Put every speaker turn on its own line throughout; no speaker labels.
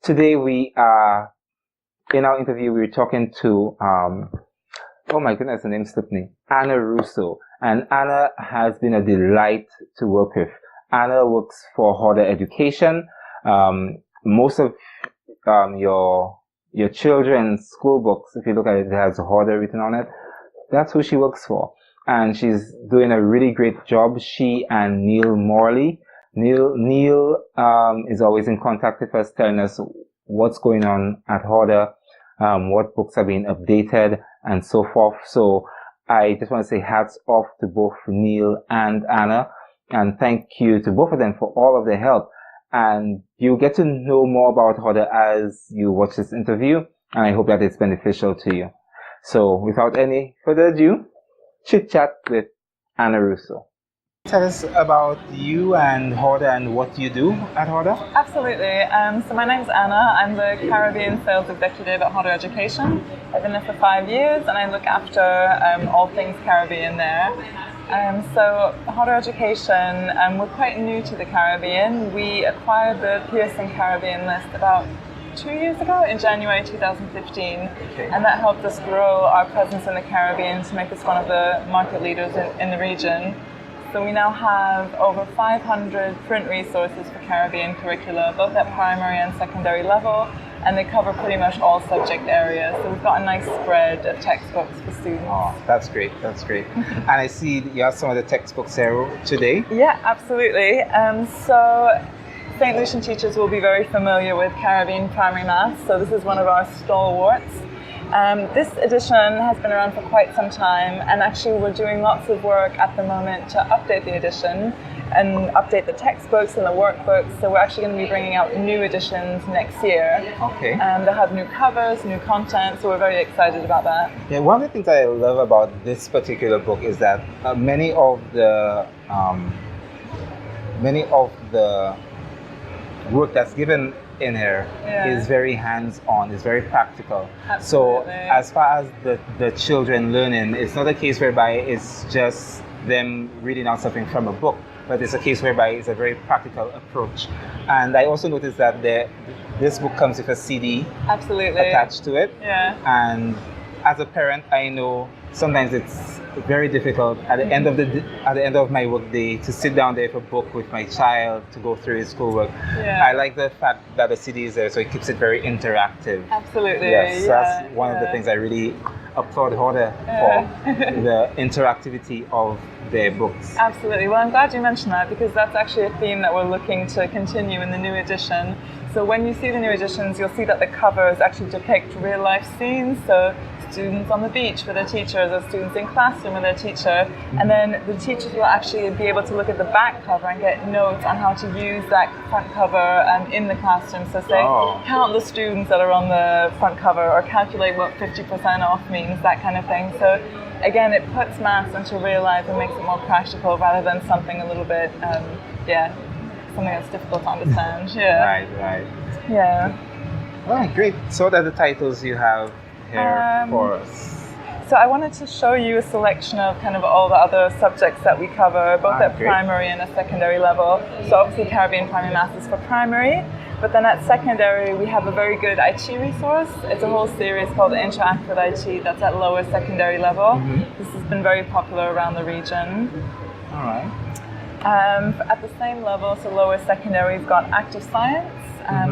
today we are, in our interview, we were talking to, oh my goodness, the name slipped me, Anna Russo. And Anna has been a delight to work with. Anna works for Hodder Education. Most of your children's school books, if you look at it, it has Hodder written on it. That's who she works for. And she's doing a really great job. She and Neil Morley. Neil is always in contact with us, telling us what's going on at Hodder, what books are being updated, and so forth. So I just want to say hats off to both Neil and Anna, and thank you to both of them for all of their help. And you'll get to know more about Hodder as you watch this interview, and I hope that it's beneficial to you. So without any further ado, chit chat with Anna Russo. Tell us about you and Hodder and what you do at Hodder.
Absolutely. So my name's Anna. I'm the Caribbean Sales Executive at Hodder Education. I've been there for 5 years and I look after all things Caribbean there. So Hodder Education, we're quite new to the Caribbean. We acquired the Pearson Caribbean list about 2 years ago in January 2015, and that helped us grow our presence in the Caribbean to make us one of the market leaders in the region. So we now have over 500 print resources for Caribbean curricula, both at primary and secondary level, and they cover pretty much all subject areas. So we've got a nice spread of textbooks for students.
Oh, that's great, that's great. And I see you have some of the textbooks here today.
Yeah, absolutely. So St. Lucian teachers will be very familiar with Caribbean primary maths, so this is one of our stalwarts. This edition has been around for quite some time, and actually we're doing lots of work at the moment to update the edition and update the textbooks and the workbooks. So we're actually going to be bringing out new editions next year.
Okay.
They'll have new covers, new content, so we're very excited about that.
Yeah, one of the things I love about this particular book is that many of the work that's given in here is very hands-on, is very practical.
Absolutely.
So as far as the children learning, it's not a case whereby it's just them reading out something from a book, but it's a case whereby it's a very practical approach. And I also noticed that this book comes with a CD attached to it.
Yeah.
And as a parent, I know sometimes it's very difficult at the end of my work day to sit down there with a book with my child to go through his schoolwork.
Yeah.
I like the fact that the CD is there, so it keeps it very interactive.
Absolutely.
Yes, so that's one of the things I really applaud Hodder for, the interactivity of their books.
Absolutely. Well, I'm glad you mentioned that, because that's actually a theme that we're looking to continue in the new edition. So when you see the new editions, you'll see that the covers actually depict real life scenes. So students on the beach with their teachers, or students in classroom with their teacher, and then the teachers will actually be able to look at the back cover and get notes on how to use that front cover in the classroom. So say, count the students that are on the front cover, or calculate what 50% off means, that kind of thing. So again, it puts maths into real life and makes it more practical rather than something a little bit, something that's difficult to understand. Yeah.
Right.
Yeah.
All right, great. So what are the titles you have here for us?
So I wanted to show you a selection of kind of all the other subjects that we cover, both at primary and at secondary level. So obviously Caribbean Primary Maths is for primary, but then at secondary we have a very good IT resource. It's a whole series called Interact with IT that's at lower secondary level. This has been very popular around the region.
All right.
At the same level, so lower secondary, we've got Active Science,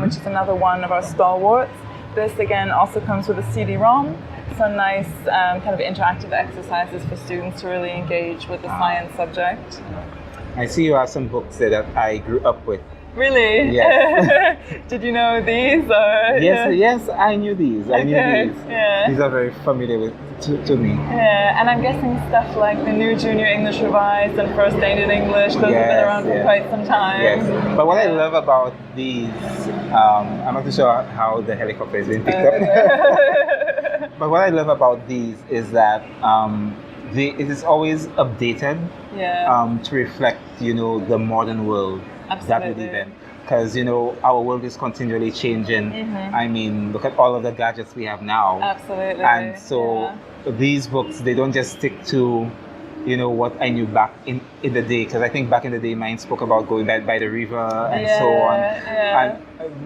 which is another one of our stalwarts. This again also comes with a CD-ROM, so nice kind of interactive exercises for students to really engage with the science subject.
I see you have some books there that I grew up with.
Really?
Yes.
Did you know these? Or,
yes, I knew these. I knew these.
Yeah.
These are very familiar to me.
Yeah, and I'm guessing stuff like the New Junior English Revised and First Aid in English, those have been around for quite some time.
Yes, but what I love about these, I'm not too sure how the helicopter is being picked up, but what I love about these is that it is always updated to reflect, the modern world.
Absolutely.
That we live in. Because, our world is continually changing. I mean, look at all of the gadgets we have now.
Absolutely.
And so these books, they don't just stick to, what I knew back in the day. Because I think back in the day, mine spoke about going by the river and so on.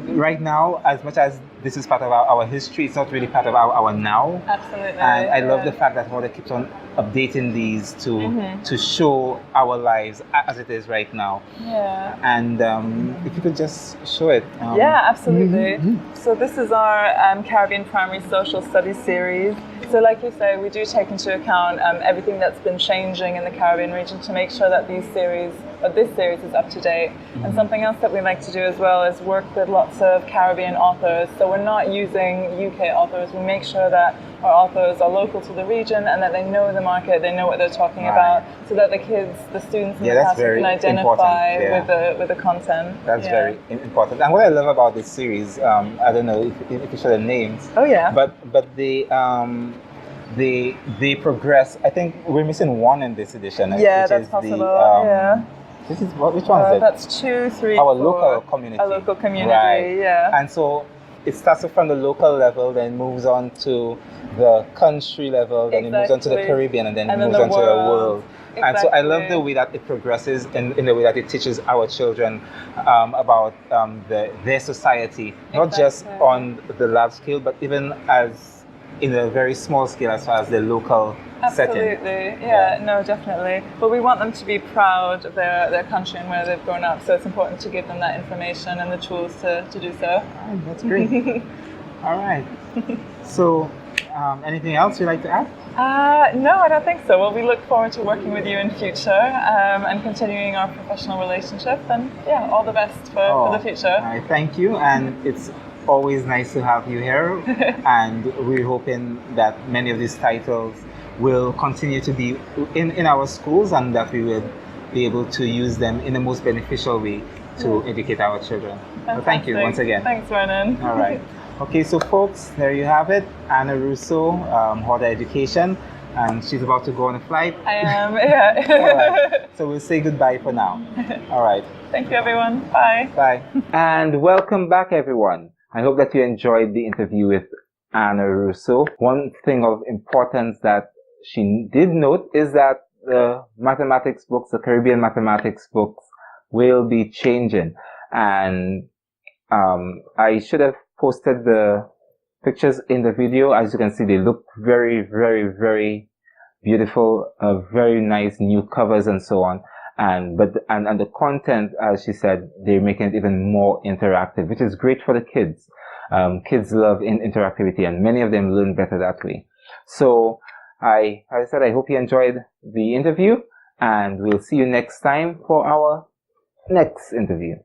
right now, as much as this is part of our history, it's not really part of our now.
Absolutely.
And I love the fact that Hodder keeps on updating these to show our lives as it is right now.
Yeah.
And if you could just show it.
Yeah, absolutely. So this is our Caribbean Primary Social Studies series. So like you say, we do take into account everything that's been changing in the Caribbean region to make sure that this series is up to date. And something else that we like to do as well is work with lots of Caribbean authors. So we're not using UK authors. We make sure that our authors are local to the region and that they know the market, they know what they're talking about, so that the kids, the students in the classroom can identify with the content.
That's very important. And what I love about this series, I don't know if you show the names.
Oh yeah.
But they progress. I think we're missing one in this edition.
Yeah, that's possible.
This is which one is it?
That's 2, 3,
our
4.
Local community.
Our local community,
right.
yeah.
And so it starts from the local level, then moves on to the country level, then it moves on to the Caribbean, and then it moves on to the world. Exactly. And so I love the way that it progresses in the way that it teaches our children about their society, not just on the large scale, but even as in a very small scale as far as the local setting.
Absolutely, yeah, no, definitely. But we want them to be proud of their country and where they've grown up, so it's important to give them that information and the tools to do so.
Oh, that's great. All right. So, anything else you'd like to add?
No, I don't think so. Well, we look forward to working with you in future and continuing our professional relationship. And yeah, all the best for the future.
Thank you, and it's always nice to have you here. And we're hoping that many of these titles will continue to be in our schools and that we will be able to use them in the most beneficial way to educate our children. So thank you once again.
Thanks, Vernon.
All right. Okay, so folks, there you have it. Anna Russo, Hodder Education, and she's about to go on a flight.
I am, yeah.
All right. So we'll say goodbye for now. All right.
Thank you, everyone. Bye.
Bye. And welcome back, everyone. I hope that you enjoyed the interview with Anna Russo. One thing of importance that she did note is that the mathematics books, the Caribbean mathematics books, will be changing. And I should have posted the pictures in the video. As you can see, they look very, very, very beautiful, very nice new covers and so on. And the content, as she said, they're making it even more interactive, which is great for the kids. Kids love interactivity, and many of them learn better that way. So, as I said, I hope you enjoyed the interview, and we'll see you next time for our next interview.